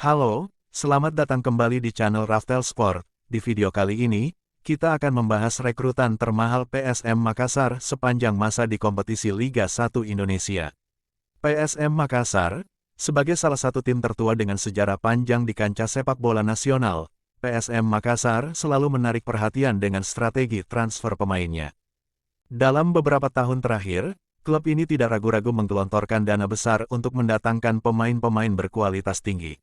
Halo, selamat datang kembali di channel Raftel Sport. Di video kali ini, kita akan membahas rekrutan termahal PSM Makassar sepanjang masa di kompetisi Liga 1 Indonesia. PSM Makassar, sebagai salah satu tim tertua dengan sejarah panjang di kancah sepak bola nasional, PSM Makassar selalu menarik perhatian dengan strategi transfer pemainnya. Dalam beberapa tahun terakhir, klub ini tidak ragu-ragu menggelontorkan dana besar untuk mendatangkan pemain-pemain berkualitas tinggi.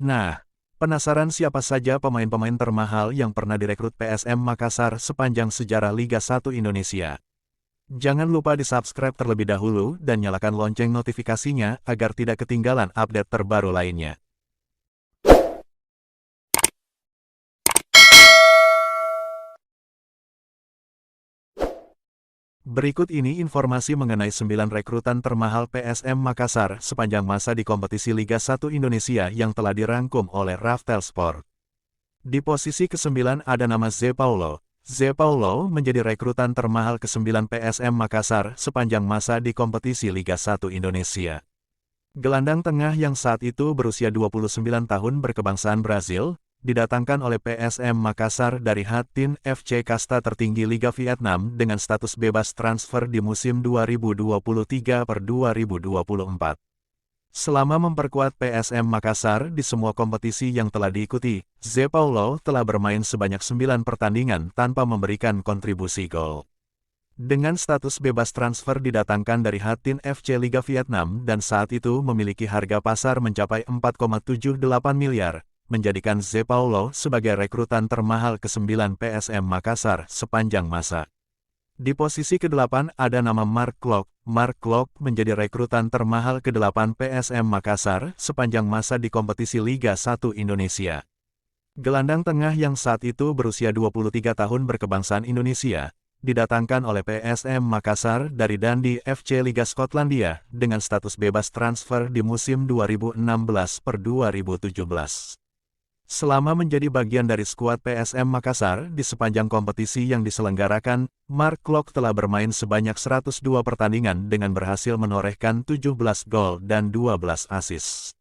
Nah, penasaran siapa saja pemain-pemain termahal yang pernah direkrut PSM Makassar sepanjang sejarah Liga 1 Indonesia? Jangan lupa di-subscribe terlebih dahulu dan nyalakan lonceng notifikasinya agar tidak ketinggalan update terbaru lainnya. Berikut ini informasi mengenai 9 rekrutan termahal PSM Makassar sepanjang masa di kompetisi Liga 1 Indonesia yang telah dirangkum oleh Raftel Sport. Di posisi ke-9 ada nama Zé Paulo. Zé Paulo menjadi rekrutan termahal ke-9 PSM Makassar sepanjang masa di kompetisi Liga 1 Indonesia. Gelandang tengah yang saat itu berusia 29 tahun berkebangsaan Brazil, didatangkan oleh PSM Makassar dari Hattin FC kasta tertinggi Liga Vietnam dengan status bebas transfer di musim 2023-2024. Selama memperkuat PSM Makassar di semua kompetisi yang telah diikuti, Zé Paulo telah bermain sebanyak 9 pertandingan tanpa memberikan kontribusi gol. Dengan status bebas transfer didatangkan dari Hattin FC Liga Vietnam dan saat itu memiliki harga pasar mencapai 4,78 miliar, menjadikan Zé Paulo sebagai rekrutan termahal ke-9 PSM Makassar sepanjang masa. Di posisi ke-8 ada nama Mark Klok. Mark Klok menjadi rekrutan termahal ke-8 PSM Makassar sepanjang masa di kompetisi Liga 1 Indonesia. Gelandang tengah yang saat itu berusia 23 tahun berkebangsaan Indonesia, didatangkan oleh PSM Makassar dari Dundee FC Liga Skotlandia dengan status bebas transfer di musim 2016-2017. Selama menjadi bagian dari skuad PSM Makassar di sepanjang kompetisi yang diselenggarakan, Mark Klok telah bermain sebanyak 102 pertandingan dengan berhasil menorehkan 17 gol dan 12 assist.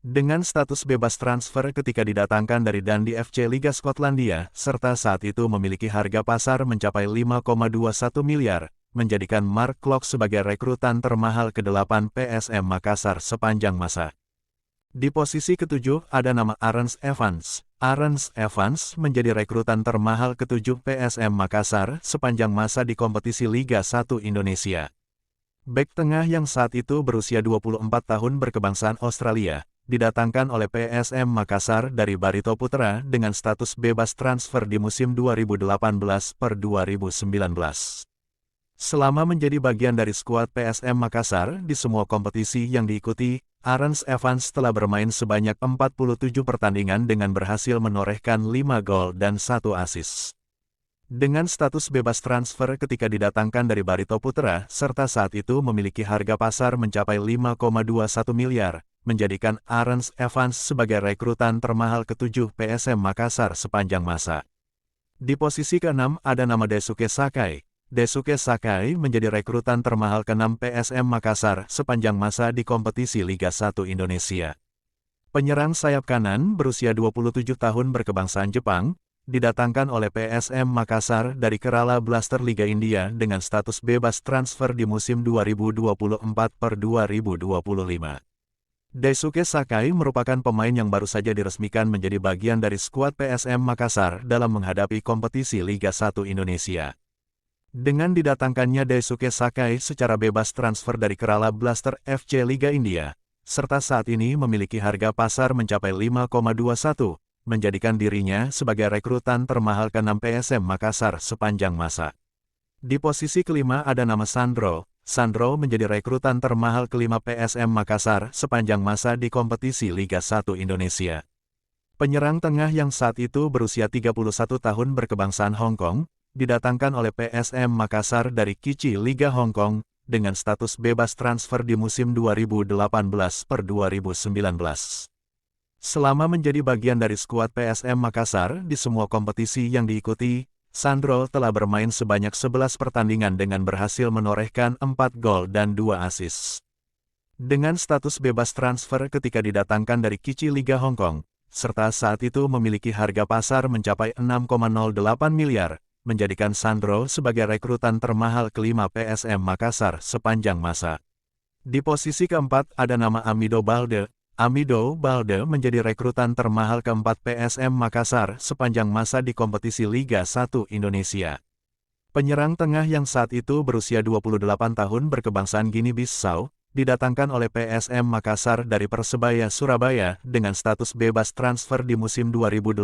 Dengan status bebas transfer ketika didatangkan dari Dundee FC Liga Skotlandia, serta saat itu memiliki harga pasar mencapai 5,21 miliar, menjadikan Mark Klok sebagai rekrutan termahal ke-8 PSM Makassar sepanjang masa. Di posisi ke-7 ada nama Arens Evans. Arens Evans menjadi rekrutan termahal ke-7 PSM Makassar sepanjang masa di kompetisi Liga 1 Indonesia. Bek tengah yang saat itu berusia 24 tahun berkebangsaan Australia, didatangkan oleh PSM Makassar dari Barito Putra dengan status bebas transfer di musim 2018-2019. Selama menjadi bagian dari skuad PSM Makassar di semua kompetisi yang diikuti, Arens Evans telah bermain sebanyak 47 pertandingan dengan berhasil menorehkan 5 gol dan 1 assist. Dengan status bebas transfer ketika didatangkan dari Barito Putra, serta saat itu memiliki harga pasar mencapai 5,21 miliar, menjadikan Arens Evans sebagai rekrutan termahal ke-7 PSM Makassar sepanjang masa. Di posisi ke-6 ada nama Daisuke Sakai. Daisuke Sakai menjadi rekrutan termahal ke-6 PSM Makassar sepanjang masa di kompetisi Liga 1 Indonesia. Penyerang sayap kanan berusia 27 tahun berkebangsaan Jepang, didatangkan oleh PSM Makassar dari Kerala Blaster Liga India dengan status bebas transfer di musim 2024-2025. Daisuke Sakai merupakan pemain yang baru saja diresmikan menjadi bagian dari skuad PSM Makassar dalam menghadapi kompetisi Liga 1 Indonesia. Dengan didatangkannya Daisuke Sakai secara bebas transfer dari Kerala Blaster FC Liga India, serta saat ini memiliki harga pasar mencapai 5,21, menjadikan dirinya sebagai rekrutan termahal ke-6 PSM Makassar sepanjang masa. Di posisi ke-5 ada nama Sandro. Sandro menjadi rekrutan termahal ke-5 PSM Makassar sepanjang masa di kompetisi Liga 1 Indonesia. Penyerang tengah yang saat itu berusia 31 tahun berkebangsaan Hong Kong, didatangkan oleh PSM Makassar dari Kichi Liga Hong Kong, dengan status bebas transfer di musim 2018-2019. Selama menjadi bagian dari skuad PSM Makassar di semua kompetisi yang diikuti, Sandro telah bermain sebanyak 11 pertandingan dengan berhasil menorehkan 4 gol dan 2 assist. Dengan status bebas transfer ketika didatangkan dari Kici Liga Hong Kong, serta saat itu memiliki harga pasar mencapai 6,08 miliar, menjadikan Sandro sebagai rekrutan termahal kelima PSM Makassar sepanjang masa. Di posisi keempat ada nama Amido Balde. Amido Balde menjadi rekrutan termahal keempat PSM Makassar sepanjang masa di kompetisi Liga 1 Indonesia. Penyerang tengah yang saat itu berusia 28 tahun berkebangsaan Guinea-Bissau, didatangkan oleh PSM Makassar dari Persebaya Surabaya dengan status bebas transfer di musim 2018-2019.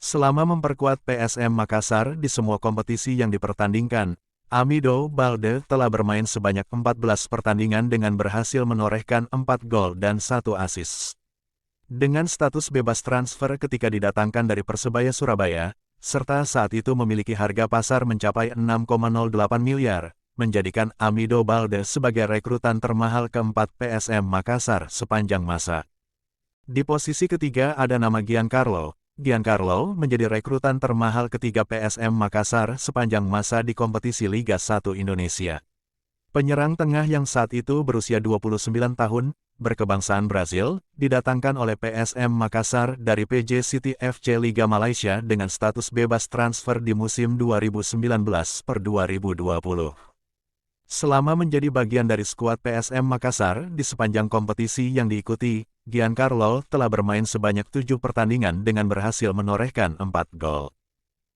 Selama memperkuat PSM Makassar di semua kompetisi yang dipertandingkan, Amido Balde telah bermain sebanyak 14 pertandingan dengan berhasil menorehkan 4 gol dan 1 assist. Dengan status bebas transfer ketika didatangkan dari Persebaya Surabaya, serta saat itu memiliki harga pasar mencapai 6,08 miliar, menjadikan Amido Balde sebagai rekrutan termahal keempat PSM Makassar sepanjang masa. Di posisi ketiga ada nama Giancarlo. Giancarlo menjadi rekrutan termahal ketiga PSM Makassar sepanjang masa di kompetisi Liga 1 Indonesia. Penyerang tengah yang saat itu berusia 29 tahun, berkebangsaan Brazil, didatangkan oleh PSM Makassar dari PJ City FC Liga Malaysia dengan status bebas transfer di musim 2019-2020. Selama menjadi bagian dari skuad PSM Makassar di sepanjang kompetisi yang diikuti, Giancarlo telah bermain sebanyak 7 pertandingan dengan berhasil menorehkan 4 gol.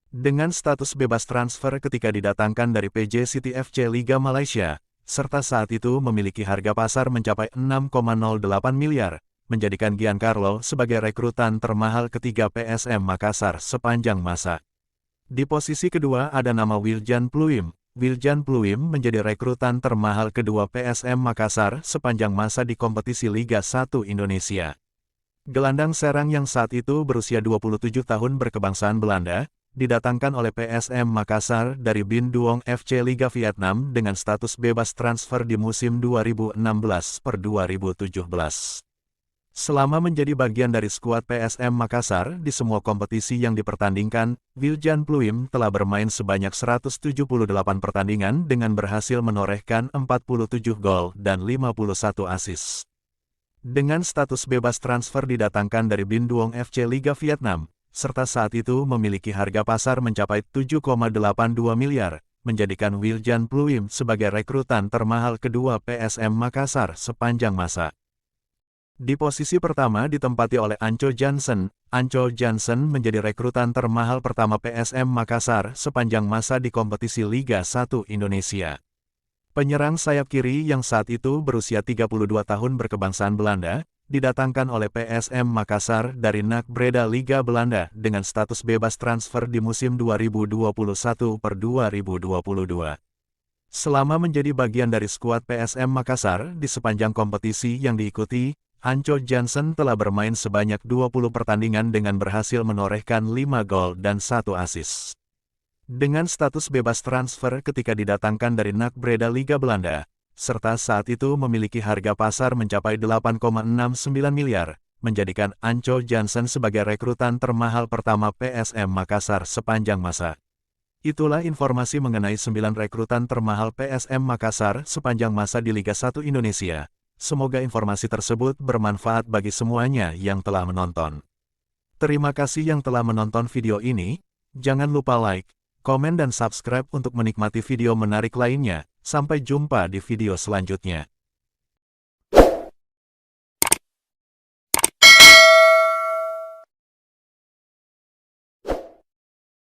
Dengan status bebas transfer ketika didatangkan dari PJ City FC Liga Malaysia, serta saat itu memiliki harga pasar mencapai 6,08 miliar, menjadikan Giancarlo sebagai rekrutan termahal ketiga PSM Makassar sepanjang masa. Di posisi kedua ada nama Wiljan Pluim. Wiljan Pluim menjadi rekrutan termahal kedua PSM Makassar sepanjang masa di kompetisi Liga 1 Indonesia. Gelandang serang yang saat itu berusia 27 tahun berkebangsaan Belanda, didatangkan oleh PSM Makassar dari Binh Duong FC Liga Vietnam dengan status bebas transfer di musim 2016-2017. Selama menjadi bagian dari skuad PSM Makassar di semua kompetisi yang dipertandingkan, Wiljan Pluim telah bermain sebanyak 178 pertandingan dengan berhasil menorehkan 47 gol dan 51 assist. Dengan status bebas transfer didatangkan dari Binh Duong FC Liga Vietnam, serta saat itu memiliki harga pasar mencapai 7,82 miliar, menjadikan Wiljan Pluim sebagai rekrutan termahal kedua PSM Makassar sepanjang masa. Di posisi pertama ditempati oleh Anco Jansen. Anco Jansen menjadi rekrutan termahal pertama PSM Makassar sepanjang masa di kompetisi Liga 1 Indonesia. Penyerang sayap kiri yang saat itu berusia 32 tahun berkebangsaan Belanda, didatangkan oleh PSM Makassar dari NAC Breda Liga Belanda dengan status bebas transfer di musim 2021-2022. Selama menjadi bagian dari skuad PSM Makassar di sepanjang kompetisi yang diikuti, Anco Jansen telah bermain sebanyak 20 pertandingan dengan berhasil menorehkan 5 gol dan 1 assist. Dengan status bebas transfer ketika didatangkan dari NAC Breda Liga Belanda, serta saat itu memiliki harga pasar mencapai 8,69 miliar, menjadikan Anco Jansen sebagai rekrutan termahal pertama PSM Makassar sepanjang masa. Itulah informasi mengenai 9 rekrutan termahal PSM Makassar sepanjang masa di Liga 1 Indonesia. Semoga informasi tersebut bermanfaat bagi semuanya yang telah menonton. Terima kasih yang telah menonton video ini. Jangan lupa like, komen dan subscribe untuk menikmati video menarik lainnya. Sampai jumpa di video selanjutnya.